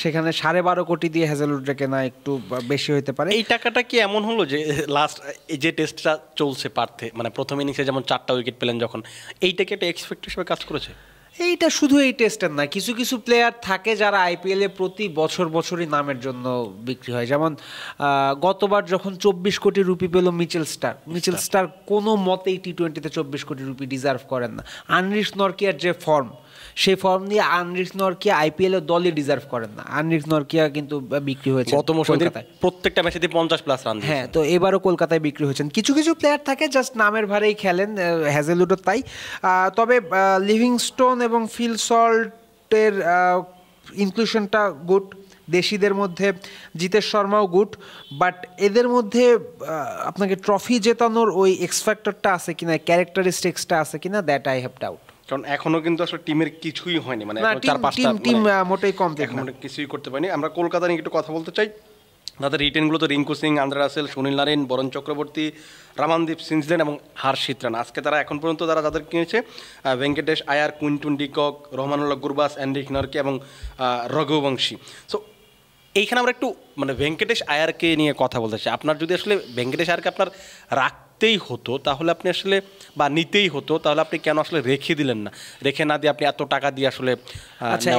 সেখানে 12.5 কোটি দিয়ে হ্যাজেলউডকে কেনা একটু বেশি হতে পারে। এই টাকাটা কি এমন হলো যে লাস্ট যে টেস্টটা চলছে পার্থে, মানে প্রথম ইনিংসে যেমন 4টা উইকেট পেলেন যখন, এইটাকে একটা এক্স ফ্যাক্টর হিসেবে কাজ করেছে? এইটা শুধু এই টেস্টের না, কিছু প্লেয়ার থাকে যারা আইপিএলে প্রতি বছরই নামের জন্য বিক্রি হয়। যেমন গতবার যখন 24 কোটি রুপি পেল মিচেল স্টার কোনো মতেই টি-20-তে 24 কোটি রুপি ডিজার্ভ করেন না। আনরিশ নরকিয়ার যে ফর্ম, সেই ফর্ম নিয়ে আনরিশ নরকিয়া আইপিএল এর দলই ডিজার্ভ করেন না। আনরিশ নরকিয়া কিন্তু বিক্রি হয়েছে গত মৌসুমে প্রত্যেকটা ম্যাচে 50+ রান। হ্যাঁ, তো এবারও কলকাতায় বিক্রি হয়েছেন। কিছু প্লেয়ার থাকে জাস্ট নামের ভারেই খেলেন, হ্যাজেলউডও তাই। তবে লিভিংস্টোন এবং ফিল সল্টের ইনক্লুশনটা গুড। দেশিদের মধ্যে জিতেশ শর্মাও গুড, বাট এদের মধ্যে আপনাকে ট্রফি জেতানোর ওই এক্স ফ্যাক্টরটা আছে কিনা, ক্যারেক্টারিস্টিক্সটা আছে কিনা, দ্যাট আই হ্যাভ ডাউট। কারণ এখনো কিন্তু আসলে টিমের কিছুই হয়নি, মানে 4-5টা টিম মোটেই কম, কিছুই করতে পারেনি। আমরা কলকাতা নিয়ে একটু কথা বলতে চাই। তাদের রিটেনগুলো তো Rinku Singh, Andre Russell, Sunil Narine, Varun Chakravarthy, Ramandeep সিন্সলেন এবং হার্ষিত রানা। আজকে তারা এখন পর্যন্ত তারা যাদের কিনেছে Venkatesh Iyer, Quinton de Kock, Rahmanullah Gurbaz, Anrich Nortje এবং রঘুবংশী। সো এইখানে আমরা একটু মানে ভেঙ্কটেশ আয়ারকে নিয়ে কথা বলতে চাই। আপনার যদি আসলে ভেঙ্কটেশ আয়ারকে আপনার রাখতেই হতো তাহলে আপনি আসলে বা নিতেই হতো তাহলে আপনি কেন আসলে রেখে দিলেন না? রেখে না দিয়ে আপনি এত টাকা দিয়ে আসলে আচ্ছা,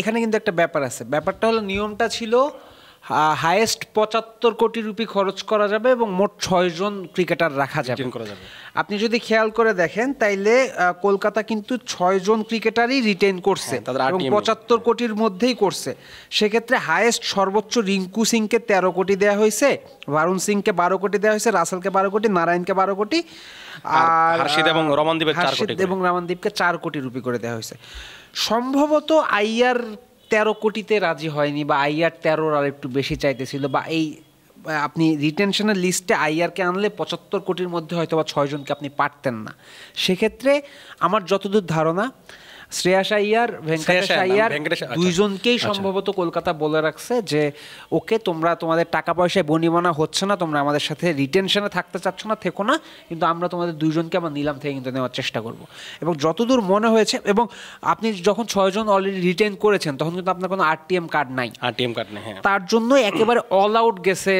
এখানে কিন্তু একটা ব্যাপার আছে। ব্যাপারটা হলো নিয়মটা ছিল হাইয়েস্ট 75 কোটি রুপি খরচ করা যাবে এবং মোট 6 জন ক্রিকেটার রাখা যাবে। আপনি যদি খেয়াল করে দেখেন তাইলে কলকাতা কিন্তু 6 জন ক্রিকেটারই রিটেন করছে এবং 75 কোটির মধ্যেই করছে। সেক্ষেত্রে হাইয়েস্ট সর্বোচ্চ রিঙ্কু সিংকে 13 কোটি দেওয়া হয়েছে, বরুণ সিংকে 12 কোটি দেওয়া হয়েছে, রাসেলকে 12 কোটি, নারায়ণকে 12 কোটি আর হার্ষিত এবং রমানদীপকে 4 কোটি রুপি করে দেওয়া হয়েছে। সম্ভবত আইয়ার 13 কোটিতে রাজি হয়নি বা আইয়ার 13 আর একটু বেশি চাইতেছিল, বা এই আপনি রিটেনশনের লিস্টে আইয়ারকে আনলে 75 কোটির মধ্যে হয়তো বা 6 জনকে আপনি পারতেন না। সেক্ষেত্রে আমার যতদূর ধারণা শ্রেয়াস আইয়ার, ভেঙ্কটেশ আইয়ার দুইজনকেই সম্ভবত কলকাতা বলে রাখছে যে ওকে, তোমরা তোমাদের টাকা পয়সায় বনিবনা হচ্ছে না, তোমরা আমাদের সাথে রিটেনশনে থাকতে চাচ্ছ না, থেকো না, কিন্তু আমরা তোমাদের দুইজনকে আমার নিলাম থেকে কিন্তু নেওয়ার চেষ্টা করব। এবং যতদূর মনে হয়েছে, এবং আপনি যখন 6 জন অলরেডি রিটেন করেছেন তখন কিন্তু আপনার কোনো আরটিএম কার্ড নাই, তার জন্য একেবারে অল আউট গেছে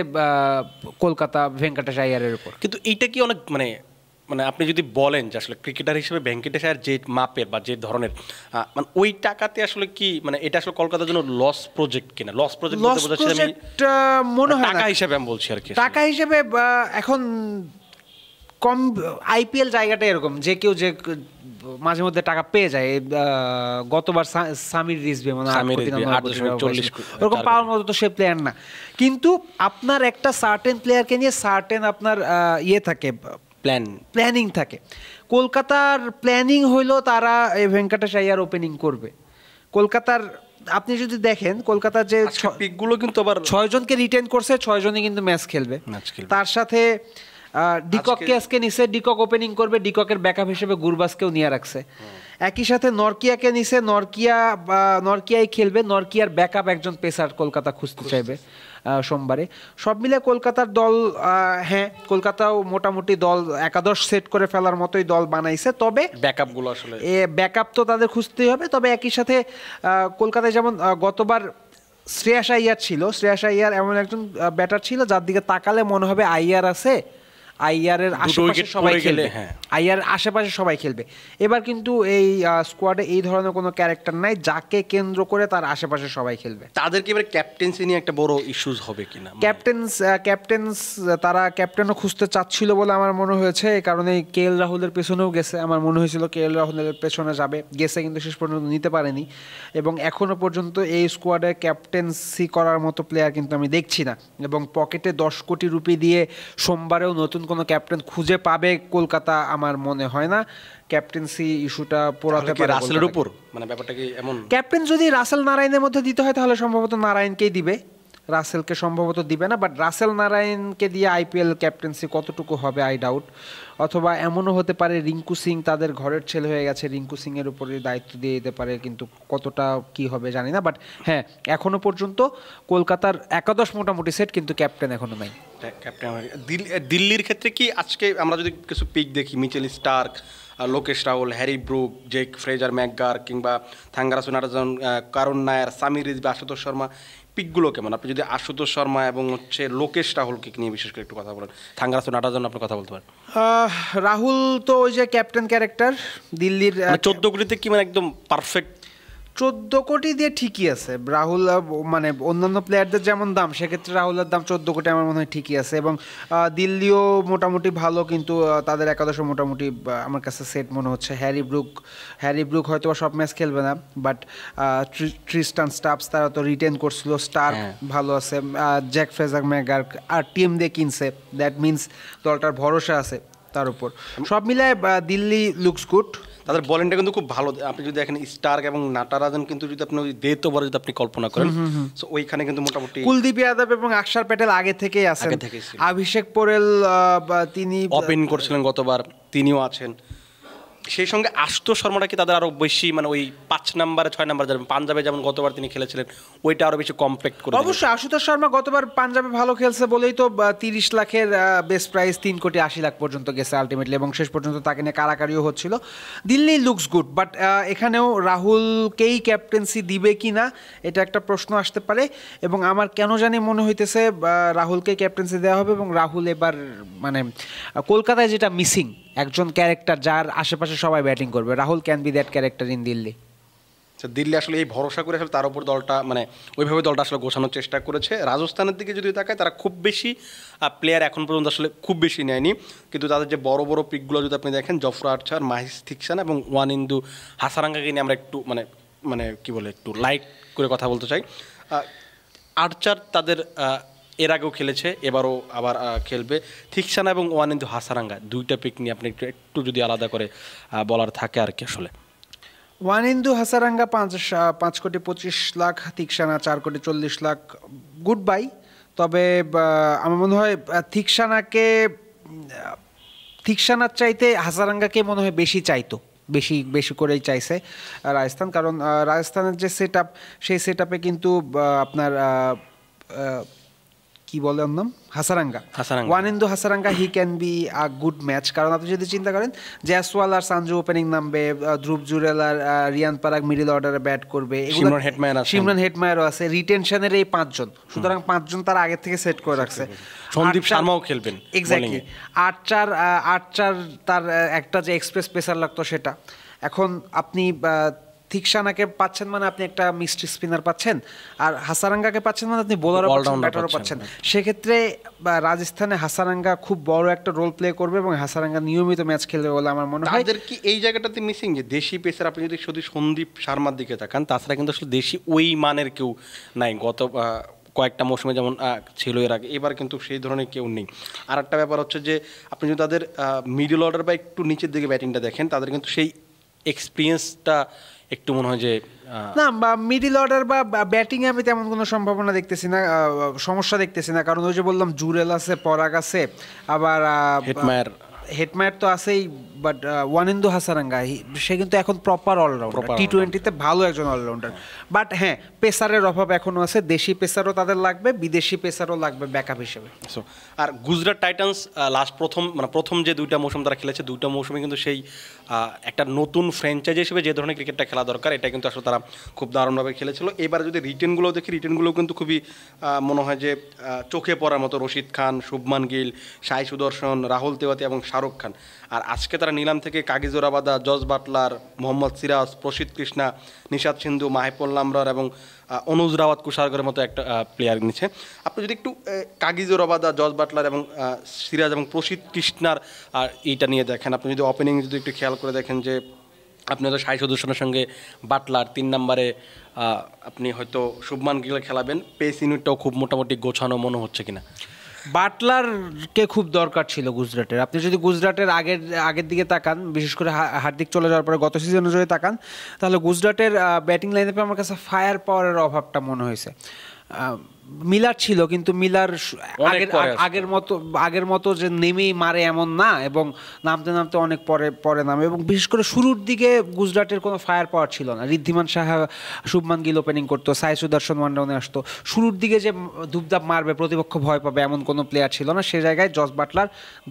কলকাতা ভেঙ্কটেশ আইয়ারের উপর। কিন্তু এইটা কি অনেক মানে মানে আপনি যদি বলেন যে আসলে ক্রিকেটার হিসেবে ভেঙ্কটেশ আয়ার যে মাপের বা যে ধরনের মানে ওই টাকাতে আসলে কি মানে এটা আসলে কলকাতার জন্য লস প্রজেক্ট কিনা? লস প্রজেক্ট মনে হয় টাকা হিসেবে আমি বলছি আর কি। টাকা হিসেবে এখন কম আইপিএল জায়গাটা এরকম যে কেউ যে মাঝে মধ্যে টাকা পেয়ে যায়। গতবার সামির রিজভি মানে ওরকম পাওয়ার মতো তো সে প্লেয়ার না, কিন্তু আপনার একটা সার্টেন প্লেয়ারকে নিয়ে সার্টেন আপনার ইয়ে থাকে, প্ল্যানিং থাকে। কলকাতার প্ল্যানিং হইলো তারা এই ভেঙ্কটেশ আইয়ার ওপেনিং করবে। কলকাতার আপনি যদি দেখেন কলকাতার যে পিকগুলো কিন্তু আবার 6 জনকে রিটেন করছে, 6 জনই কিন্তু ম্যাচ খেলবে। তার সাথে ডিকককে আজকে নিছে, ডিকক ওপেনিং করবে, ডিককের ব্যাকআপ হিসেবে গুরবাসকেও নিয়ে রাখছে। একই সাথে নরকিয়াকে নিছে, নরকিয়াই খেলবে, নরকিয়ার ব্যাকআপ একজন পেসার কলকাতা খুঁজতে চাইবে সোমবারে। সব মিলে কলকাতার দল, হ্যাঁ কলকাতাও মোটামুটি দল একাদশ সেট করে ফেলার মতোই দল বানাইছে, তবে ব্যাকআপগুলো আসলে ব্যাকআপ তো তাদের খুঁজতেই হবে। তবে একই সাথে কলকাতায় যেমন গতবার শ্রেয়াস আইয়ার ছিল, শ্রেয়াস আইয়ার এমন একজন ব্যাটার ছিল যার দিকে তাকালে মনে হবে আইয়ার আছে, আইয়ারের আশেপাশে সবাই খেলবে, আইয়ার আশেপাশে সবাই খেলবে। এবার কিন্তু এই স্কোয়াডে এই ধরনের কোনো ক্যারেক্টার নাই যাকে কেন্দ্র করে তার আশেপাশে সবাই খেলবে। তাদেরকে এবার ক্যাপ্টেন্সি নিয়ে একটা বড় ইস্যুস হবে কিনা? ক্যাপ্টেন্স তারা ক্যাপ্টেনও খুঁজতে চাচ্ছিল বলে আমার মনে হয়েছে, এই কারণে কেএল রাহুলের পেছনেও গেছে। আমার মনে হয়েছিল কেএল রাহুলের পেছনে যাবে, গেছে, কিন্তু শেষ পর্যন্ত নিতে পারেনি। এবং এখনো পর্যন্ত এই স্কোয়াডে ক্যাপ্টেন্সি করার মতো প্লেয়ার কিন্তু আমি দেখছি না। এবং পকেটে 10 কোটি রুপি দিয়ে সোমবারেও নতুন কোনো ক্যাপ্টেন খুঁজে পাবে কলকাতা আমার মনে হয় না। ক্যাপ্টেন্সি ইস্যুটা পোড়াতে পারে রাসেলের উপর, মানে ব্যাপারটা কি এমন? ক্যাপ্টেন যদি রাসেল নারায়ণের মধ্যে দিতে হয় তাহলে সম্ভবত নারায়ণকেই দিবে, রাসেলকে সম্ভবত দিবে না। বাট রাসেল নারায়ণকে দিয়ে আইপিএল ক্যাপ্টেন্সি কতটুকু হবে আই ডাউট। অথবা এমনও হতে পারে রিঙ্কু সিং তাদের ঘরের ছেলে হয়ে গেছে, রিঙ্কু সিং এর উপরে দায়িত্ব দিয়ে দিতে পারে, কিন্তু কতটা কি হবে জানি না। বাট হ্যাঁ, এখনো পর্যন্ত কলকাতার একাদশ মোটামুটি সেট, কিন্তু ক্যাপ্টেন এখনো নাই। দিল্লির ক্ষেত্রে কি আজকে আমরা যদি কিছু পিক দেখি, Mitchell Starc, Lokesh Rahul, Harry Brook, Jake Fraser McGurk কিংবা থাঙ্গারাসু নাটাজন, কারণ নায়ার, সামির রিজভি, আশুতোষ শর্মা, পিকগুলো কেমন? আপনি যদি আশুতোষ শর্মা এবং হচ্ছে লোকেশ রাহুলকে নিয়ে বিশেষ করে একটু কথা বলেন, থাঙ্গারাসু নাটাজন আপনি কথা বলতে পারেন। রাহুল তো ওই যে ক্যাপ্টেন ক্যারেক্টার দিল্লির, 14 কোটিতে কি মানে একদম পারফেক্ট? 14 কোটি দিয়ে ঠিকই আছে রাহুল, মানে অন্যান্য প্লেয়ারদের যেমন দাম সেক্ষেত্রে রাহুলের দাম 14 কোটি আমার মনে হয় ঠিকই আছে। এবং দিল্লিও মোটামুটি ভালো, কিন্তু তাদের একাদশে মোটামুটি আমার কাছে সেট মনে হচ্ছে। হ্যারি ব্রুক হয়তো সব ম্যাচ খেলবে না, বাট ট্রিস্টান স্টাফস তারা তো রিটেন করছিল, স্টার ভালো আছে, জ্যাক ফ্রেজার ম্যাকগার আর টিম দিয়ে কিনছে, দ্যাট মিনস দলটার ভরসা আছে তার উপর। সব মিলায় দিল্লি লুকস গুড। তাদের বোলিংটা কিন্তু খুব ভালো। আপনি যদি দেখেন স্টার্ক এবং নাটারাজন কিন্তু যদি আপনি ডেথ ওভারে যদি আপনি কল্পনা করেন, সো ওইখানে কিন্তু মোটামুটি কুলদীপ যাদব এবং অক্ষর প্যাটেল আগে থেকেই আছেন। অভিষেক পোরেল তিনি ওপেন করছিলেন গতবার, তিনিও আছেন। সেই সঙ্গে আশুতোষ শর্মাটা কি তাদের আরও বেশি মানে ওই 5 নম্বরে 6 নম্বরে যাবেন, পাঞ্জাবে যেমন গতবার তিনি খেলেছিলেন ওইটা আরও বেশি কমপ্যাক্ট করে দেবে? অবশ্যই আশুতোষ শর্মা গতবার পাঞ্জাবে ভালো খেলছে বলেই তো 30 লাখের বেস্ট প্রাইস 3,80,00,000 পর্যন্ত গেছে আলটিমেটলি, এবং শেষ পর্যন্ত তাকে নিয়ে কারাকারিও হচ্ছিল। দিল্লি লুকস গুড, বাট এখানেও রাহুলকেই ক্যাপ্টেন্সি দিবে কি না এটা একটা প্রশ্ন আসতে পারে, এবং আমার কেন জানি মনে হইতেছে রাহুলকে ক্যাপ্টেন্সি দেওয়া হবে। এবং রাহুল এবার মানে কলকাতায় যেটা মিসিং একজন ক্যারেক্টার যার আশেপাশে সবাই ব্যাটিং করবে, Rahul can be that character in Delhi. Delhi আসলে এই ভরসা করে আসলে তার উপর দলটা মানে ওইভাবে দলটা আসলে গোছানোর চেষ্টা করেছে। রাজস্থানের দিকে যদি তাকায় তারা খুব বেশি প্লেয়ার এখন পর্যন্ত আসলে খুব বেশি নেয়নি, কিন্তু তাদের যে বড় বড় পিকগুলো যদি আপনি দেখেন, জফরা আর্চার, মাহিস থিকসান এবং ওয়ানিন্দু হাসারাঙ্গাকে নিয়ে আমরা একটু মানে মানে কী বলে একটু লাইট করে কথা বলতে চাই। আর্চার তাদের এর আগেও খেলেছে, এবারও আবার খেলবে। থিকসান এবং ওয়ানিন্দু হাসারাঙ্গা দুইটা পিক নিয়ে আপনি একটু যদি আলাদা করে বলার থাকে আর কি। আসলে ওয়ানিন্দু হাসারাঙ্গা 5,25,00,000, থিকসানা 4,40,00,000, গুড বাই। তবে আমার মনে হয় থিকসানার চাইতে হাসারাঙ্গাকে মনে হয় বেশি চাইতো, বেশি করেই চাইছে রাজস্থান, কারণ রাজস্থানের যে সেট আপ সেই সেট আপে কিন্তু আপনার কি বলে ওর নাম, Hasaranga, Wanindu Hasaranga, he can be a good match. কারণ আপনি যদি চিন্তা করেন জয়সওয়াল আর সানজু ওপেনিং নামবে, ধ্রুব জুরেল আর রিয়ান পারাগ মিডল অর্ডারে ব্যাট করবে, সিমরন হেটমায়ারও আছে, রিটেনশনের এই 5 জন, সুতরাং 5 জন তার আগের থেকে সেট করে রাখছে। সন্দীপ শর্মাও খেলবেন এক্স্যাক্টলি। আর্চার তার একটা যে এক্সপ্রেস পেসার লাগতো সেটা, এখন আপনি থিকসানাকে পাচ্ছেন মানে আপনি একটা মিস্ট্রি স্পিনার পাচ্ছেন, আর হাসারাঙ্গাকে পাচ্ছেন মানে আপনি বোলারও পাচ্ছেন, ব্যাটারও পাচ্ছেন। সেক্ষেত্রে রাজস্থানে হাসারাঙ্গা খুব বড় একটা রোল প্লে করবে এবং হাসারাঙ্গা নিয়মিত ম্যাচ খেলবে বলে আমার মনে হয়। তাদের কি এই জায়গাটাতে মিসিং যে দেশি পেসার, আপনি যদি শুধু সন্দীপ শর্মার দিকে তাকান, তাছাড়া কিন্তু আসলে দেশি ওই মানের কেউ নাই। গত কয়েকটা মৌসুমে যেমন ছিল এর আগে, এবার কিন্তু সেই ধরনের কেউ নেই। আর একটা ব্যাপার হচ্ছে যে আপনি যদি তাদের মিডল অর্ডার বা একটু নিচের দিকে ব্যাটিংটা দেখেন, তাদের কিন্তু সেই এক্সপিরিয়েন্সটা একটু মনে হয় যে না, বা মিডল অর্ডার বা ব্যাটিংয়ে আমি তেমন কোনো সম্ভাবনা দেখতেছি না, সমস্যা দেখতেছি না। কারণ ওই যে বললাম জুরেল আছে, পরাগ আছে, আবার হেটমায়ার তো আছেই, বাট ওয়ানিন্দু হাসারাঙ্গা সে কিন্তু এখন প্রপার অলরাউন্ডার, টি-20তে ভালো একজন অলরাউন্ডার। বাট হ্যাঁ, পেসারের অভাব এখনও আছে, দেশি পেসারও তাদের লাগবে, বিদেশি পেসারও লাগবে ব্যাকআপ হিসেবে। আর গুজরাট টাইটান্স প্রথম যে 2টা মৌসুম তারা খেলেছে, 2টা মৌসুমে কিন্তু সেই একটা নতুন ফ্র্যাঞ্চাইজি হিসেবে যে ধরনের ক্রিকেটটা খেলা দরকার এটা কিন্তু আসলে তারা খুব দারুণভাবে খেলেছিল। এবার যদি রিটেনগুলো দেখি, রিটেনগুলো কিন্তু খুবই মনে হয় যে চোখে পড়ার মতো। রশিদ খান, শুভমান গিল, সাই সুদর্শন, রাহুল তেওয়াতি এবং শাহরুখ খান। আর আজকে তারা নিলাম থেকে Kagiso Rabada, Jos Buttler, Mohammed Siraj, Prasidh Krishna, Nishad সিন্ধু, মাহিপুল লামরার এবং অনুজ রাওয়াত কুশারগরের মতো একটা প্লেয়ার নিচ্ছে। আপনি যদি একটু কাগিজো রাবাদা, জস বাটলার এবং সিরাজ এবং প্রসিদ্ধ কৃষ্ণার এইটা নিয়ে দেখেন, আপনি যদি ওপেনিং যদি একটু খেয়াল করে দেখেন যে আপনি হয়তো সাই সুদর্শনের সঙ্গে বাটলার, 3 নম্বরে আপনি হয়তো শুভমান গিল খেলাবেন। পেস ইউনিটটাও খুব মোটামুটি গোছানো মনে হচ্ছে কিনা? বাটলারকে খুব দরকার ছিল গুজরাটের। আপনি যদি গুজরাটের আগের দিকে তাকান, বিশেষ করে হার্দিক চলে যাওয়ার পরে গত সিজনে যদি তাকান, তাহলে গুজরাটের ব্যাটিং লাইনে আমার কাছে ফায়ার পাওয়ারের অভাবটা মনে হয়েছে। মিলার ছিল, কিন্তু মিলার আগের মতো যে নেমেই মারে এমন না, এবং নামতে নামতে অনেক পরে নামে, এবং বিশেষ করে শুরুর দিকে গুজরাটের কোনো ফায়ার পাওয়ার ছিল না। ঋদ্ধিমান সাহা, শুভমান গিল ওপেনিং করতো, সাই সুদর্শন ওয়ান ডাউনে আসতো। শুরুর দিকে যে ধুপধাপ মারবে, প্রতিপক্ষ ভয় পাবে এমন কোনো প্লেয়ার ছিল না। সে জায়গায় জস বাটলার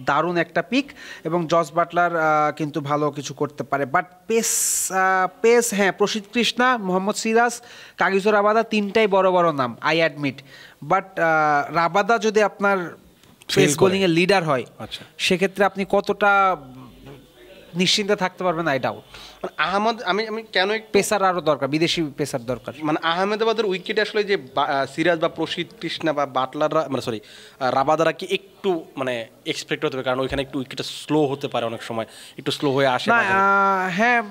দারুণ একটা পিক, এবং জস বাটলার কিন্তু ভালো কিছু করতে পারে। বাট পেস হ্যাঁ, প্রসিদ্ধ কৃষ্ণা, মোহাম্মদ সিরাজ, কাগিজো রাবাদা 3টাই বড় বড় নাম, আই অ্যাডমিট। বাট রাবাদা যদি আপনার পেস বোলিংয়ের লিডার হয়, সেক্ষেত্রে আপনি কতটা নিশ্চিন্তে থাকতে পারবেন আই ডাউট। আমি কেন পেসার আরও দরকার, বিদেশি পেসার দরকার। আহমেদাবাদের উইকেটে আসলে যে সিরাজ বা প্রসিদ্ধ কৃষ্ণা বা বাটলাররা রাবাদারা কি একটু এক্সপেক্ট হতে হবে, কারণ ওইখানে একটু উইকেটটা স্লো হতে পারে, অনেক সময় একটু স্লো হয়ে আসে। হ্যাঁ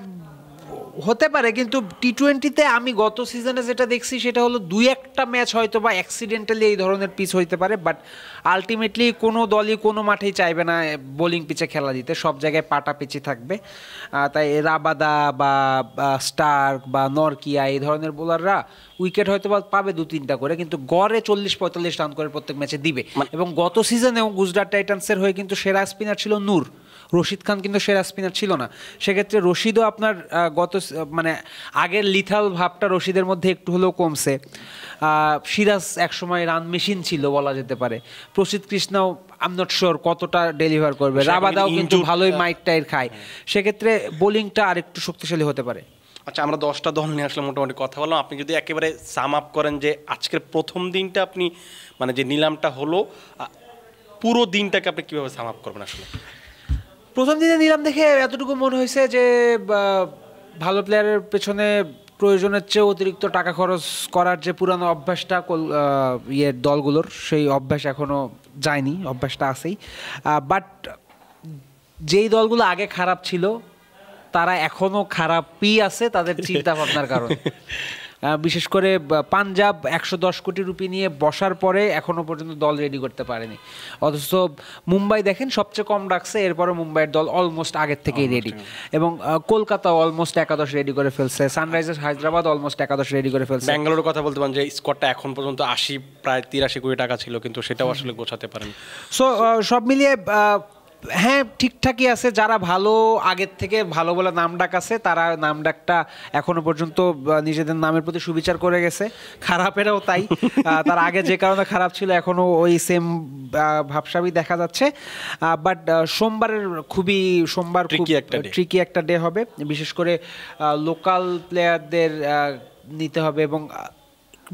হতে পারে, কিন্তু টি-20তে আমি গত সিজনে যেটা দেখছি সেটা হলো 2-1টা ম্যাচ হয়তো বা অ্যাক্সিডেন্টালি এই ধরনের পিচ হইতে পারে, বাট আলটিমেটলি কোনো দলই কোনো মাঠেই চাইবে না বোলিং পিচে খেলা দিতে, সব জায়গায় পাটা পিচি থাকবে। তাই রাবাদা বা স্টার্ক বা নরকিয়া এই ধরনের বোলাররা উইকেট হয়তো বা পাবে 2-3টা করে, কিন্তু গড়ে 40-45 রান করে প্রত্যেক ম্যাচে দিবে। এবং গত সিজনেও গুজরাট টাইটান্সের হয়ে কিন্তু সেরা স্পিনার ছিল নূর, রশিদ খান কিন্তু সেরা স্পিনার ছিল না, সেক্ষেত্রে রশিদও আপনার মানে আগের লিথাল ভাবটা রশিদের মধ্যে একটু হলেও কমছে। সিরাজ একসময় রান মেশিন ছিল বলা যেতে পারে, প্রসিদ্ধ কৃষ্ণাও আই এম নট শিওর কতটা ডেলিভার করবে, রাবাদাও কিন্তু ভালোই মাইট টাইর খায়, সেক্ষেত্রে বোলিংটা আরেকটু শক্তিশালী হতে পারে। আচ্ছা, আমরা 10টা দল নিয়ে আসলে মোটামুটি কথা বললাম, আপনি যদি একেবারে সাম আপ করেন যে আজকের প্রথম দিনটা আপনি মানে যে নিলামটা হলো পুরো দিনটাকে আপনি কীভাবে সাম আপ করবেন আসলে? প্রথম দিনে নিলাম দেখে এতটুকু মনে হয়েছে যে ভালো প্লেয়ারের পেছনে প্রয়োজনের চেয়ে অতিরিক্ত টাকা খরচ করার যে পুরানো অভ্যাসটা দলগুলোর, সেই অভ্যাস এখনও যায়নি, অভ্যাসটা আছেই। বাট যেই দলগুলো আগে খারাপ ছিল তারা এখনও খারাপই আছে তাদের চিন্তা ভাবনার কারণে। বিশেষ করে পাঞ্জাব 110 কোটি রুপি নিয়ে বসার পরে এখনো পর্যন্ত দল রেডি করতে পারেনি, অথচ মুম্বাই দেখেন সবচেয়ে কম ডাকছে, এরপরে মুম্বাইয়ের দল অলমোস্ট আগের থেকেই রেডি, এবং কলকাতা অলমোস্ট 11 রেডি করে ফেলছে, সানরাইজার্স হায়দ্রাবাদ অলমোস্ট 11 রেডি করে ফেলছে। ব্যাঙ্গালোরের কথা বলতে পারেন যে স্কোরটা এখন পর্যন্ত প্রায় 83 কোটি টাকা ছিল, কিন্তু সেটাও আসলে গোছাতে পারেনি। সো সব মিলিয়ে হ্যাঁ ঠিকঠাকই আছে, যারা ভালো আগের থেকে ভালো বলে নাম ডাক আছে তারা নাম ডাকটা এখনো পর্যন্ত নিজেদের নামের প্রতি সুবিচার করে গেছে, খারাপেরাও তাই। তার আগে যে কারণে খারাপ ছিল এখনো ওই সেম ভাবসাবই দেখা যাচ্ছে। বাট সোমবার খুব ট্রিকি একটা ডে হবে, বিশেষ করে লোকাল প্লেয়ারদের নিতে হবে, এবং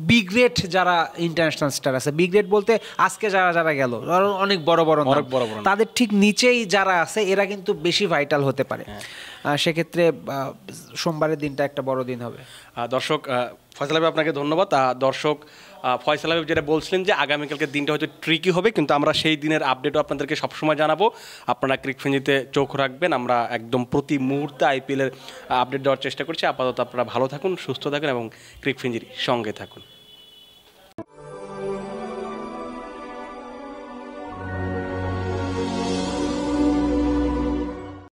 বি গ্রেড যারা ইন্টারন্যাশনাল স্টার আছে, বি গ্রেড বলতে আজকে যারা গেল অনেক বড় বড় তাদের ঠিক নিচেই যারা আছে এরা কিন্তু বেশি ভাইটাল হতে পারে। সেক্ষেত্রে সোমবারের দিনটা একটা বড় দিন হবে। দর্শক, ফয়সাল ভাই আপনাকে ধন্যবাদ। দর্শক, ফয়সাল ভাই যেটা বলছিলেন যে আগামীকালকের দিনটা হয়তো ট্রিকি হবে, কিন্তু আমরা সেই দিনের আপডেটও আপনাদেরকে সবসময় জানাবো। আপনারা ক্রিকফ্রেঞ্জিতে চোখ রাখবেন, আমরা একদম প্রতি মুহূর্তে আইপিএলের আপডেট দেওয়ার চেষ্টা করছি। আপাতত আপনারা ভালো থাকুন, সুস্থ থাকুন এবং ক্রিকফ্রেঞ্জির সঙ্গে থাকুন।